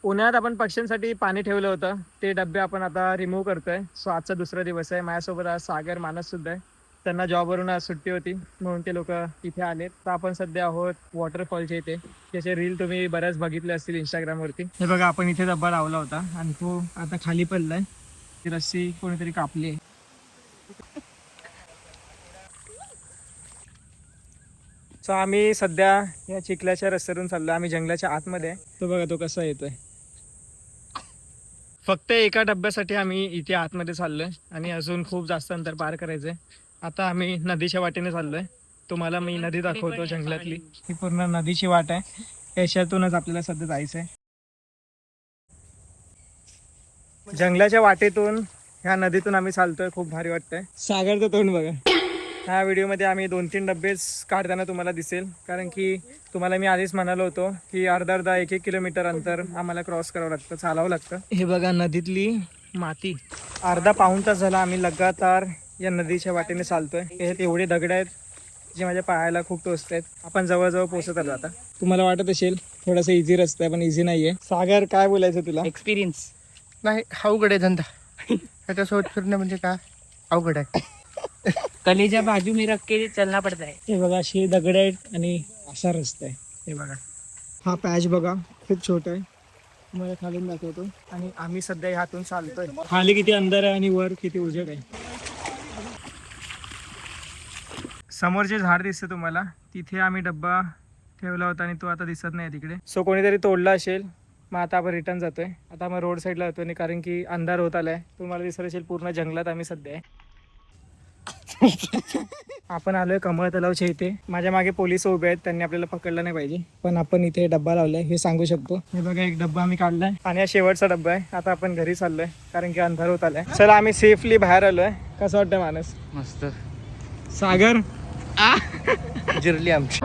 उन्हाळ्यात आपण पक्ष्यांसाठी पाणी ठेवलं होतं, ते डबे आपण आता रिमूव्ह करतोय. सो आजचा दुसरा दिवस आहे. माझ्यासोबत आज सागर, मानस सुद्धा आहे. त्यांना जॉबवरून आज सुट्टी होती म्हणून ते लोक इथे आलेत. तर आपण सध्या आहोत वॉटरफॉलच्या इथे. त्याचे रील तुम्ही बऱ्याच बघितले असतील इंस्टाग्रामवरती. हे बघा, आपण इथे डब्बा लावला होता आणि तो आता खाली पडलाय. ती रस्सी कोणीतरी कापली. सो आम्ही सध्या या चिखलाच्या रस्त्यावरून चाललो. आम्ही जंगलाच्या आतमध्ये आहे. तो बघा तो कसा येतोय. फक्त एका डब्यासाठी आम्ही इथे आतमध्ये चाललोय आणि अजून खूप जास्त अंतर पार करायचंय. आता आम्ही नदीच्या वाटेने चाललोय. तुम्हाला मी नदी दाखवतो जंगलातली. ही पूर्ण नदीची वाट आहे. याच्यातूनच आपल्याला सध्या जायचंय. जंगलाच्या वाटेतून ह्या नदीतून आम्ही चालतोय. खूप भारी वाटतंय. सागरचं तोंड बघा. ह्या व्हिडिओमध्ये आम्ही 2-3 डब्बेच काढताना तुम्हाला दिसेल, कारण की तुम्हाला मी आधीच म्हणालो होतो की अर्धा 1-1 किलोमीटर अंतर आम्हाला क्रॉस करावं लागतं, चालावं लागतं. हे बघा नदीतली माती. अर्धा पाऊण तास झाला आम्ही लगातार या नदीच्या वाटेने चालतोय. याच्यात एवढे दगड आहेत जे माझ्या पायाला खूप टोचत आहेत. आपण जवळजवळ पोहोचत आलो आता. तुम्हाला वाटत असेल थोडासा इझी रस्ता आहे, पण इझी नाहीये. सागर, काय बोलायचं तुला? एक्सपिरियन्स नाही, अवघड आहे धंदा. त्याच्यासोबत फिरणं म्हणजे काय अवघड आहे. कलेजा बाजू में रख के चलना पड़ता है. हे बघा, अशी दगड आहेत आणि असा रस्ता आहे. हे बघा, हा पॅच बघा खूप छोटा आहे. तुम्हाला खालून दाखवतो. आणि आम्ही सध्या ह्यातून चालतोय. खाली किती अंधार आहे आणि वर किती उजेड आहे. समोर जे झाड दिसतं तुम्हाला, तिथे आम्ही डब्बा ठेवला होता आणि तो आता दिसत नाही तिकडे. सो कोणीतरी तोडला असेल. मग आता आपण रिटर्न जातोय. आता मग रोड साईडला जातोय आणि कारण की अंधार होत आलाय. तुम्हाला दिसत असेल पूर्ण जंगलात आम्ही सध्या आहे. आपण आलोय कमळ तलावच्या इथे. माझ्या मागे पोलिस उभे आहेत, त्यांनी आपल्याला पकडलं नाही पाहिजे, पण आपण इथे डब्बा लावलाय हे सांगू शकतो. हे बघा, एक डब्बा आम्ही काढलाय आणि हा शेवटचा डब्बा आहे. आता आपण घरी चाललोय कारण की अंधार होत आलाय. चला, आम्ही सेफली बाहेर आलोय. कसं वाटतं मानस? मस्त. सागर जिरली आमची.